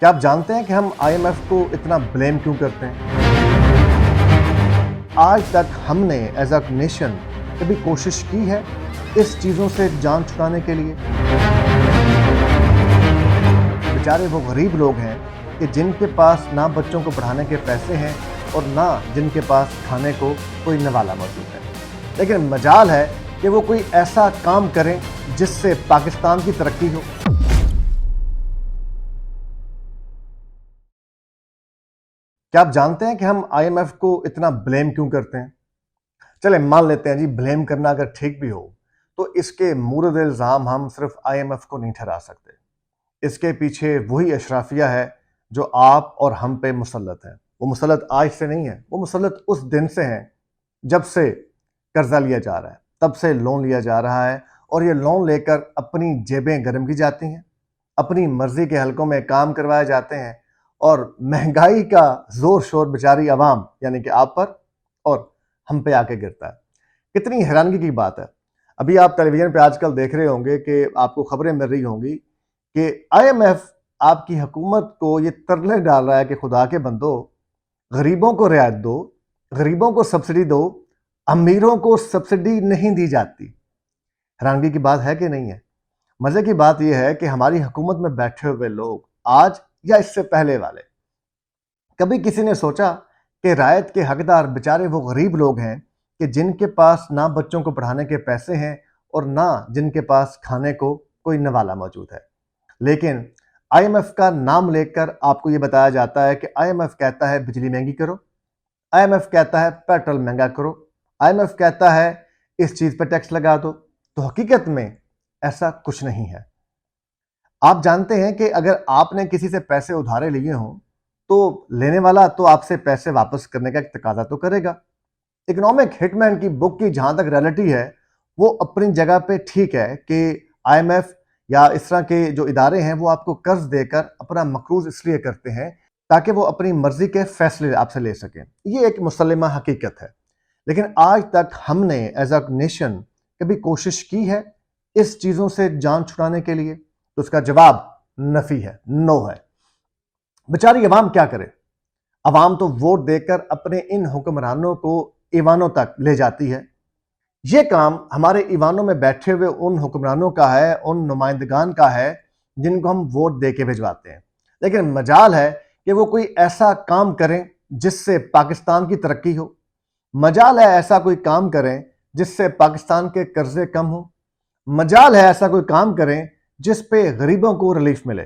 क्या आप जानते हैं कि हम IMF को इतना ब्लेम क्यों करते हैं? आज तक हमने एज अ नेशन कभी कोशिश की है इस चीज़ों से जान छुड़ाने के लिए? बेचारे वो गरीब लोग हैं कि जिनके पास ना बच्चों को पढ़ाने के पैसे हैं और ना जिनके पास खाने को कोई निवाला मौजूद है। लेकिन मजाल है कि वो कोई ऐसा काम करें जिससे पाकिस्तान की तरक्की हो। क्या आप जानते हैं कि हम IMF को इतना ब्लेम क्यों करते हैं? चले मान लेते हैं जी, ब्लेम करना अगर ठीक भी हो तो इसके मूरद इल्ज़ाम हम सिर्फ IMF को नहीं ठहरा सकते। इसके पीछे वही अशराफिया है जो आप और हम पे मुसल्लत है। वो मुसल्लत आज से नहीं है, वो मुसल्लत उस दिन से है जब से कर्जा लिया जा रहा है, तब से लोन लिया जा रहा है और ये लोन लेकर अपनी जेबें गर्म की जाती हैं, अपनी मर्जी के हलकों में काम करवाए जाते हैं और महंगाई का जोर शोर बेचारी अवाम यानी कि आप पर और हम पे आके गिरता है। कितनी हैरानगी की बात है। अभी आप टेलीविजन पे आजकल देख रहे होंगे कि आपको खबरें मिल रही होंगी कि IMF आपकी हुकूमत को ये तरले डाल रहा है कि खुदा के बंदो, गरीबों को रियायत दो, गरीबों को सब्सिडी दो, अमीरों को सब्सिडी नहीं दी जाती। हैरानगी की बात है कि नहीं है? मजे की बात यह है कि हमारी हुकूमत में बैठे हुए लोग आज या इससे पहले वाले, कभी किसी ने सोचा कि रायत के हकदार बेचारे वो गरीब लोग हैं कि जिनके पास ना बच्चों को पढ़ाने के पैसे हैं और ना जिनके पास खाने को कोई निवाला मौजूद है। लेकिन IMF का नाम लेकर आपको ये बताया जाता है कि IMF कहता है बिजली महंगी करो, IMF कहता है पेट्रोल महंगा करो, IMF कहता है इस चीज पर टैक्स लगा दो। तो हकीकत में ऐसा कुछ नहीं है। आप जानते हैं कि अगर आपने किसी से पैसे उधारे लिए हों तो लेने वाला तो आपसे पैसे वापस करने का एक तकाजा तो करेगा। इकोनॉमिक हिटमैन की बुक की जहां तक रियलिटी है वो अपनी जगह पे ठीक है कि IMF या इस तरह के जो इदारे हैं वो आपको कर्ज देकर अपना मकरूज इसलिए करते हैं ताकि वो अपनी मर्जी के फैसले आपसे ले सकें। ये एक मुसल्लमा हकीकत है। लेकिन आज तक हमने एज अ नेशन कभी कोशिश की है इस चीजों से जान छुड़ाने के लिए? तो उसका जवाब नफी है, नो है। बेचारी अवाम क्या करे? अवाम तो वोट देकर अपने इन हुक्मरानों को ईवानों तक ले जाती है। ये काम हमारे ईवानों में बैठे हुए उन हुक्मरानों का है, उन नुमाइंदगान का है जिनको हम वोट दे के भिजवाते हैं। लेकिन मजाल है कि वो कोई ऐसा काम करें जिससे पाकिस्तान की तरक्की हो। मजाल है ऐसा कोई काम करें जिससे पाकिस्तान के कर्जे कम हो। मजाल है ऐसा कोई काम करें जिस पे गरीबों को रिलीफ मिले।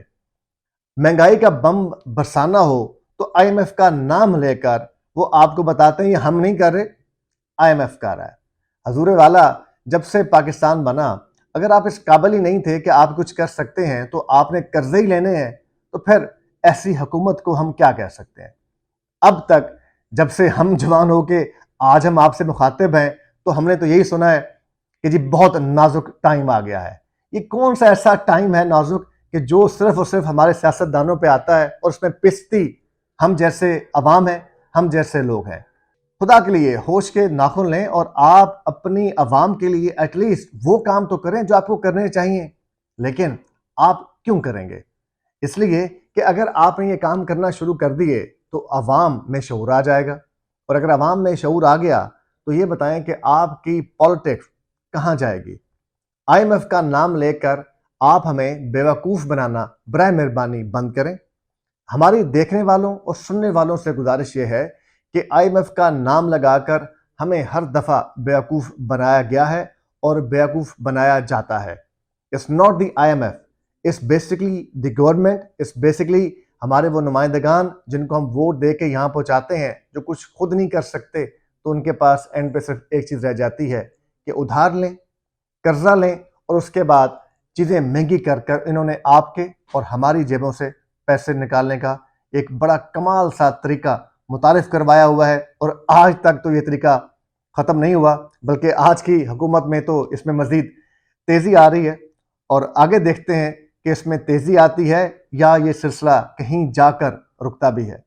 महंगाई का बम बरसाना हो तो IMF का नाम लेकर वो आपको बताते हैं ये हम नहीं कर रहे, IMF कर रहा है। हजूर वाला, जब से पाकिस्तान बना, अगर आप इस काबिल ही नहीं थे कि आप कुछ कर सकते हैं तो आपने कर्जे ही लेने हैं, तो फिर ऐसी हुकूमत को हम क्या कह सकते हैं? अब तक जब से हम जवान हो के आज हम आपसे मुखातिब हैं तो हमने तो यही सुना है कि जी बहुत नाजुक टाइम आ गया है। ये कौन सा ऐसा टाइम है नाजुक कि जो सिर्फ और सिर्फ हमारे सियासतदानों पे आता है और उसमें पिसती हम जैसे अवाम हैं, हम जैसे लोग हैं। खुदा के लिए होश के नाखून लें और आप अपनी अवाम के लिए एटलीस्ट वो काम तो करें जो आपको करने चाहिए। लेकिन आप क्यों करेंगे? इसलिए कि अगर आपने ये काम करना शुरू कर दिए तो अवाम में शऊर आ जाएगा, और अगर अवाम में शऊर आ गया तो ये बताएं कि आपकी पॉलिटिक्स कहाँ जाएगी। IMF का नाम लेकर आप हमें बेवकूफ़ बनाना बराए मेहरबानी बंद करें। हमारी देखने वालों और सुनने वालों से गुजारिश ये है कि IMF का नाम लगाकर हमें हर दफ़ा बेवकूफ़ बनाया गया है और बेवकूफ़ बनाया जाता है। It's not the IMF, it's basically the government, it's basically हमारे वो नुमाइंदगान जिनको हम वोट दे के यहाँ पहुँचाते हैं, जो कुछ खुद नहीं कर सकते, तो उनके पास एंड पे सिर्फ एक चीज़ रह जाती है कि उधार लें, कर्जा लें और उसके बाद चीज़ें महंगी कर कर इन्होंने आपके और हमारी जेबों से पैसे निकालने का एक बड़ा कमाल सा तरीका मुतारिफ करवाया हुआ है। और आज तक तो ये तरीका ख़त्म नहीं हुआ, बल्कि आज की हुकूमत में तो इसमें मज़ीद तेज़ी आ रही है। और आगे देखते हैं कि इसमें तेज़ी आती है या ये सिलसिला कहीं जाकर रुकता भी है।